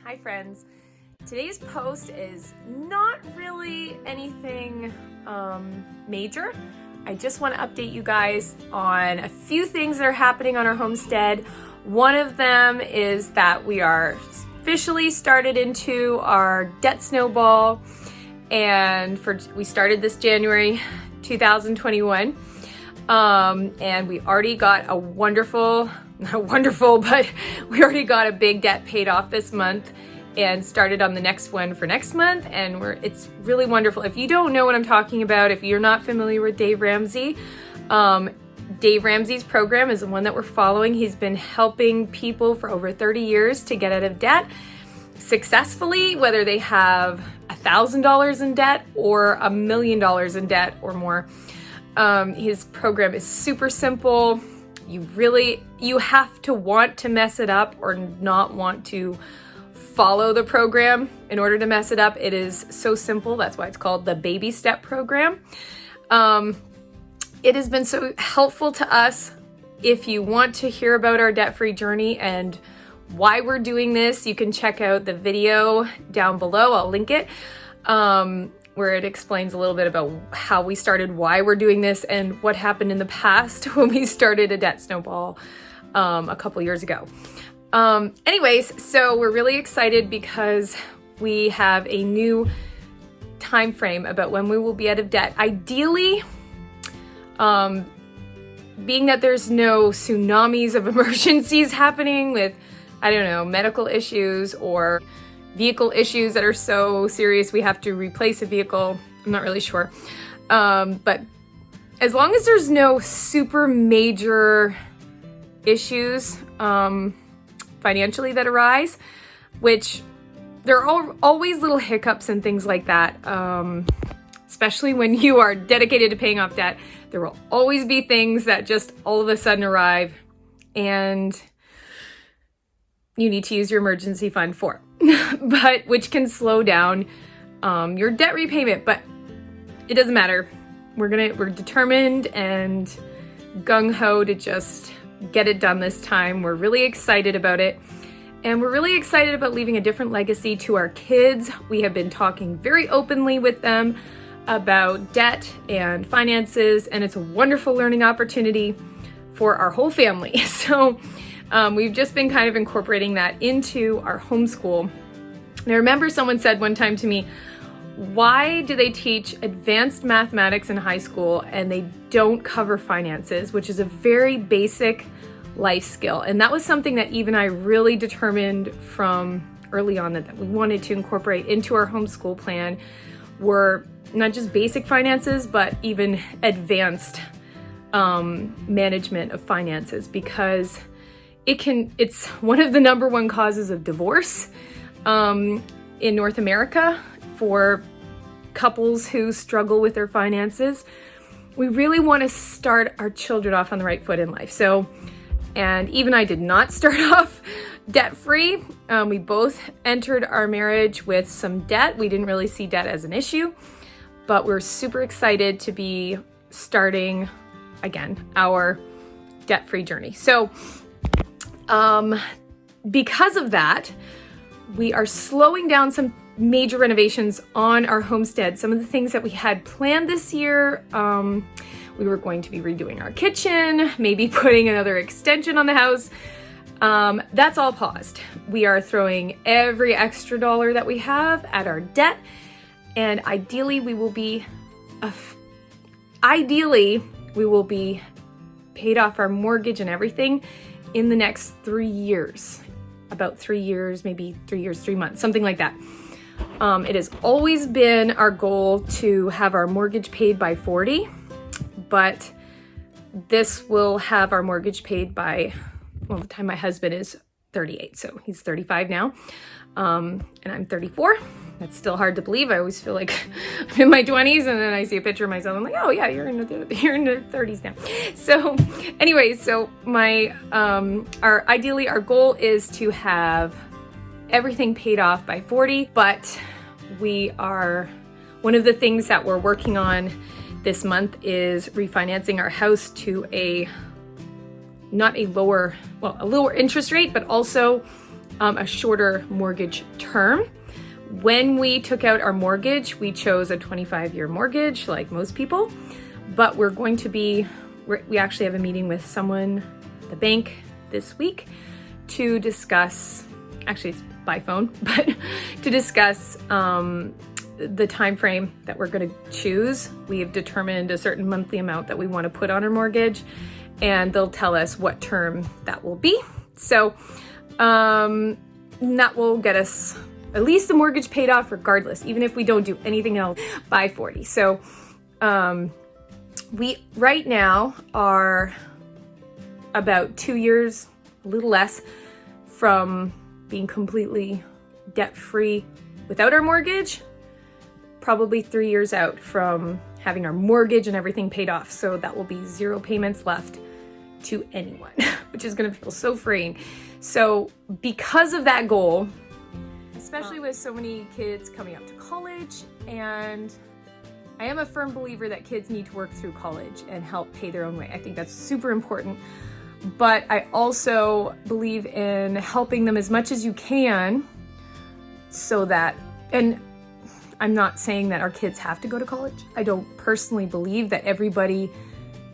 Hi friends. Today's post is not really anything major. I just want to update you guys on a few things that are happening on our homestead. One of them is that we are officially started into our debt snowball, and we started this January 2021. And we already got but we already got a big debt paid off this month and started on the next one for next month. And it's really wonderful. If you don't know what I'm talking about, if you're not familiar with Dave Ramsey, Dave Ramsey's program is the one that we're following. He's been helping people for over 30 years to get out of debt successfully, whether they have $1,000 in debt or $1 million in debt or more. His program is super simple. You have to want to mess it up or not want to follow the program in order to mess it up. It is so simple. That's why it's called the Baby Step Program. It has been so helpful to us. If you want to hear about our debt-free journey and why we're doing this, you can check out the video down below. I'll link it. Where it explains a little bit about how we started, why we're doing this, and what happened in the past when we started a debt snowball a couple years ago. Anyways, so we're really excited because we have a new time frame about when we will be out of debt. Ideally, being that there's no tsunamis of emergencies happening with, I don't know, medical issues or vehicle issues that are so serious we have to replace a vehicle. I'm not really sure. But as long as there's no super major issues financially that arise, which there are always little hiccups and things like that, especially when you are dedicated to paying off debt, there will always be things that just all of a sudden arrive and you need to use your emergency fund for. But which can slow down your debt repayment, but it doesn't matter. We're determined and gung-ho to just get it done this time. We're really excited about it, and we're really excited about leaving a different legacy to our kids. We have been talking very openly with them about debt and finances, and it's a wonderful learning opportunity for our whole family. So we've just been kind of incorporating that into our homeschool. And I remember someone said one time to me, why do they teach advanced mathematics in high school and they don't cover finances, which is a very basic life skill? And that was something that Eve and I really determined from early on that we wanted to incorporate into our homeschool plan, were not just basic finances, but even advanced management of finances, because it's one of the number one causes of divorce in North America for couples who struggle with their finances. We really want to start our children off on the right foot in life. So, and even I did not start off debt-free. We both entered our marriage with some debt. We didn't really see debt as an issue, but we're super excited to be starting again our debt-free journey. So because of that, we are slowing down some major renovations on our homestead. Some of the things that we had planned this year, we were going to be redoing our kitchen, maybe putting another extension on the house. That's all paused. We are throwing every extra dollar that we have at our debt, and ideally we will be paid off our mortgage and everything in the next 3 years. About 3 years, maybe 3 years, 3 months, something like that. It has always been our goal to have our mortgage paid by 40, but this will have our mortgage paid by, well, the time my husband is 38, so he's 35 now, and I'm 34. That's still hard to believe. I always feel like I'm in my 20s, and then I see a picture of myself. I'm like, oh yeah, you're in the 30s now. So, anyways, so ideally our goal is to have everything paid off by 40. But one of the things that we're working on this month is refinancing our house to a lower interest rate, but also a shorter mortgage term. When we took out our mortgage, we chose a 25-year mortgage like most people, but we actually have a meeting with someone at the bank this week to discuss, actually it's by phone, but to discuss the time frame that we're going to choose. We have determined a certain monthly amount that we want to put on our mortgage, and they'll tell us what term that will be. So that will get us at least the mortgage paid off regardless, even if we don't do anything else by 40. So we right now are about 2 years, a little less, from being completely debt-free without our mortgage, probably 3 years out from having our mortgage and everything paid off. So that will be 0 payments left to anyone, which is gonna feel so freeing. So because of that goal, especially with so many kids coming up to college, and I am a firm believer that kids need to work through college and help pay their own way. I think that's super important. But I also believe in helping them as much as you can so that, and I'm not saying that our kids have to go to college. I don't personally believe that everybody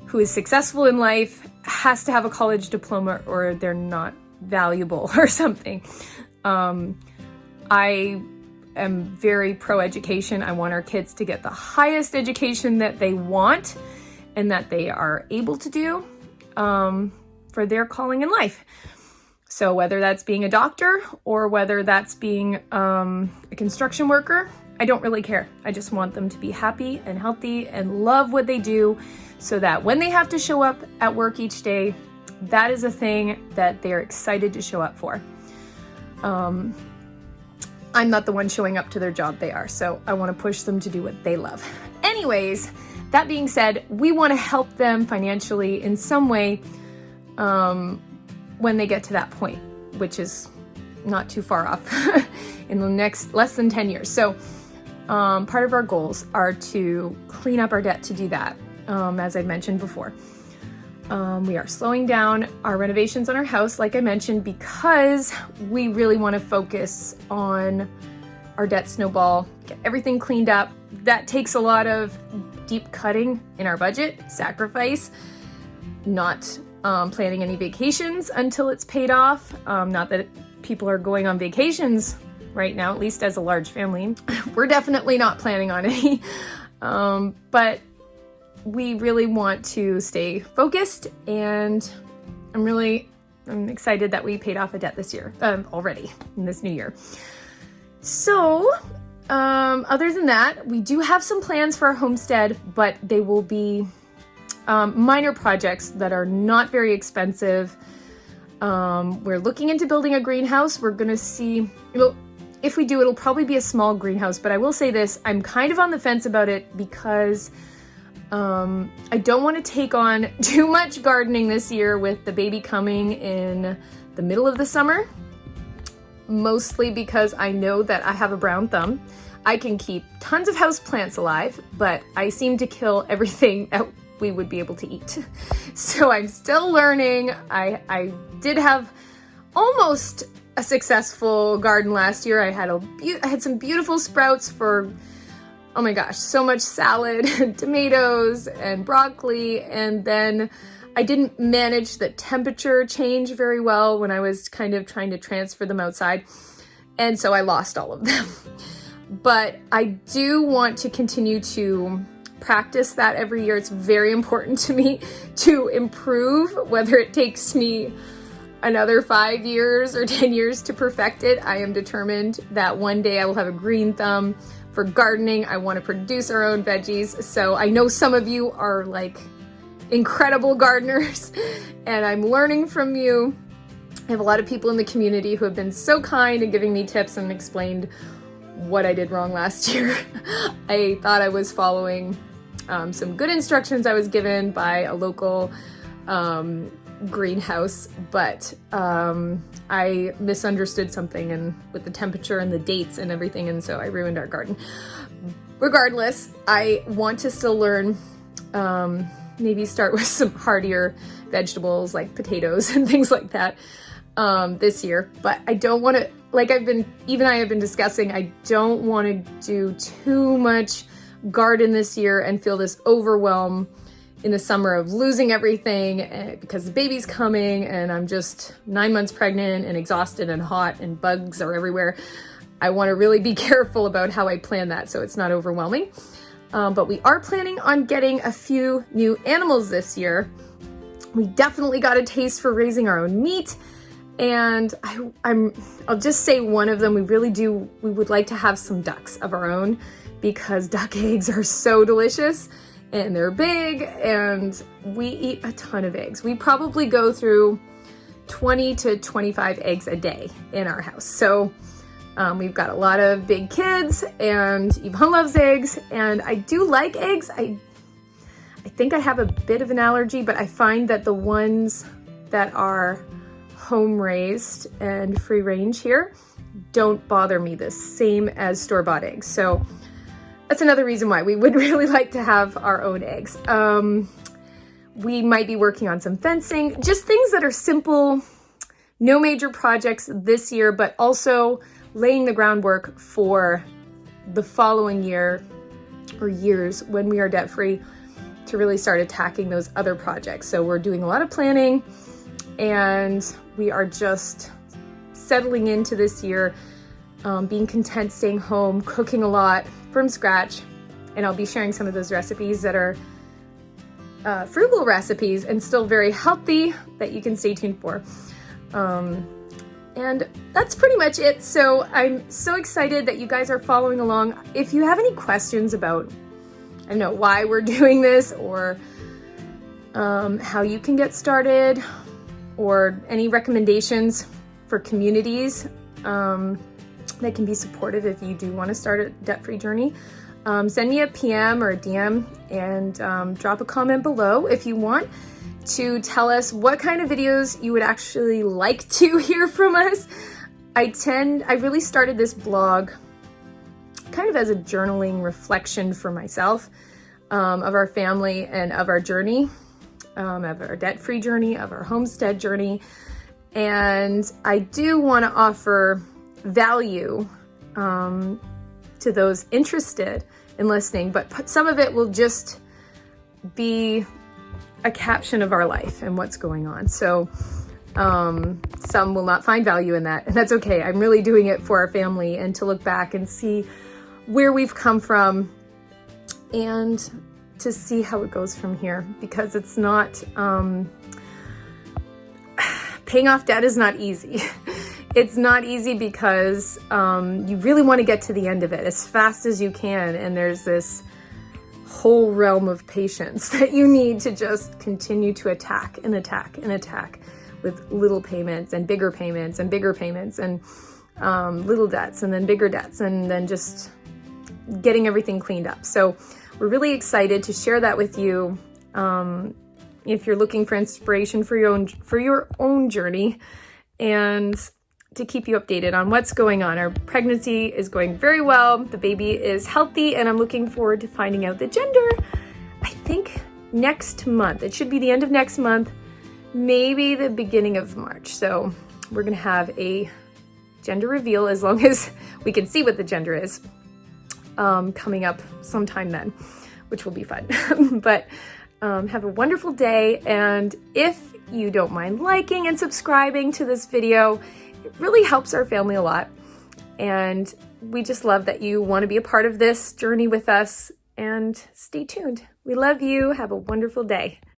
who is successful in life has to have a college diploma or they're not valuable or something. I am very pro-education. I want our kids to get the highest education that they want and that they are able to do for their calling in life. So whether that's being a doctor or whether that's being a construction worker, I don't really care. I just want them to be happy and healthy and love what they do so that when they have to show up at work each day, that is a thing that they're excited to show up for. I'm not the one showing up to their job, they are. So I want to push them to do what they love. Anyways, that being said, we want to help them financially in some way when they get to that point, which is not too far off in the next less than 10 years. So part of our goals are to clean up our debt to do that, as I mentioned before. We are slowing down our renovations on our house, like I mentioned, because we really want to focus on our debt snowball, get everything cleaned up. That takes a lot of deep cutting in our budget, sacrifice, not planning any vacations until it's paid off. Not that people are going on vacations right now, at least as a large family. We're definitely not planning on any, but we really want to stay focused, and I'm excited that we paid off a debt this year, already in this new year. So, other than that, we do have some plans for our homestead, but they will be minor projects that are not very expensive. We're looking into building a greenhouse. We're gonna see, if we do, it'll probably be a small greenhouse, but I will say this, I'm kind of on the fence about it because I don't want to take on too much gardening this year with the baby coming in the middle of the summer, mostly because I know that I have a brown thumb. I can keep tons of house plants alive, but I seem to kill everything that we would be able to eat. So I'm still learning. I did have almost a successful garden last year. I had some beautiful sprouts for, oh my gosh, so much salad and tomatoes and broccoli. And then I didn't manage the temperature change very well when I was kind of trying to transfer them outside. And so I lost all of them. But I do want to continue to practice that every year. It's very important to me to improve, whether it takes me another 5 years or 10 years to perfect it. I am determined that one day I will have a green thumb for gardening. I want to produce our own veggies. So I know some of you are like incredible gardeners and I'm learning from you. I have a lot of people in the community who have been so kind and giving me tips and explained what I did wrong last year. I thought I was following some good instructions I was given by a local greenhouse, but I misunderstood something and with the temperature and the dates and everything, and so I ruined our garden. Regardless, I want to still learn, maybe start with some hardier vegetables like potatoes and things like that. this year, but I don't want to, like I have been discussing, I don't want to do too much garden this year and feel this overwhelm in the summer of losing everything because the baby's coming and I'm just 9 months pregnant and exhausted and hot and bugs are everywhere. I want to really be careful about how I plan that so it's not overwhelming. But we are planning on getting a few new animals this year. We definitely got a taste for raising our own meat. And I'll just say one of them, we would like to have some ducks of our own because duck eggs are so delicious and they're big and we eat a ton of eggs. We probably go through 20 to 25 eggs a day in our house. So we've got a lot of big kids and Yvonne loves eggs and I do like eggs. I think I have a bit of an allergy, but I find that the ones that are home raised and free range here don't bother me the same as store-bought eggs. So that's another reason why we would really like to have our own eggs. We might be working on some fencing, just things that are simple, no major projects this year, but also laying the groundwork for the following year or years when we are debt-free to really start attacking those other projects. So we're doing a lot of planning and we are just settling into this year, being content staying home, cooking a lot from scratch, and I'll be sharing some of those recipes that are frugal recipes and still very healthy that you can stay tuned for. And that's pretty much it. So I'm so excited that you guys are following along. If you have any questions about, I don't know, why we're doing this or how you can get started or any recommendations for communities that can be supportive if you do want to start a debt-free journey, send me a PM or a DM and drop a comment below if you want to tell us what kind of videos you would actually like to hear from us. I really started this blog kind of as a journaling reflection for myself of our family and of our journey, of our debt-free journey, of our homestead journey. And I do want to offer value to those interested in listening, but some of it will just be a caption of our life and what's going on. So some will not find value in that, and that's okay. I'm really doing it for our family and to look back and see where we've come from and to see how it goes from here, because it's not, paying off debt is not easy. It's not easy because you really want to get to the end of it as fast as you can, and there's this whole realm of patience that you need to just continue to attack and attack and attack with little payments and bigger payments and bigger payments and little debts and then bigger debts and then just getting everything cleaned up. So we're really excited to share that with you. If you're looking for inspiration for your own journey and to keep you updated on what's going on. Our pregnancy is going very well. The baby is healthy and I'm looking forward to finding out the gender, I think next month. It should be the end of next month, maybe the beginning of March. So we're gonna have a gender reveal as long as we can see what the gender is coming up sometime then, which will be fun. But have a wonderful day. And if you don't mind liking and subscribing to this video, it really helps our family a lot. And we just love that you want to be a part of this journey with us, and stay tuned. We love you. Have a wonderful day.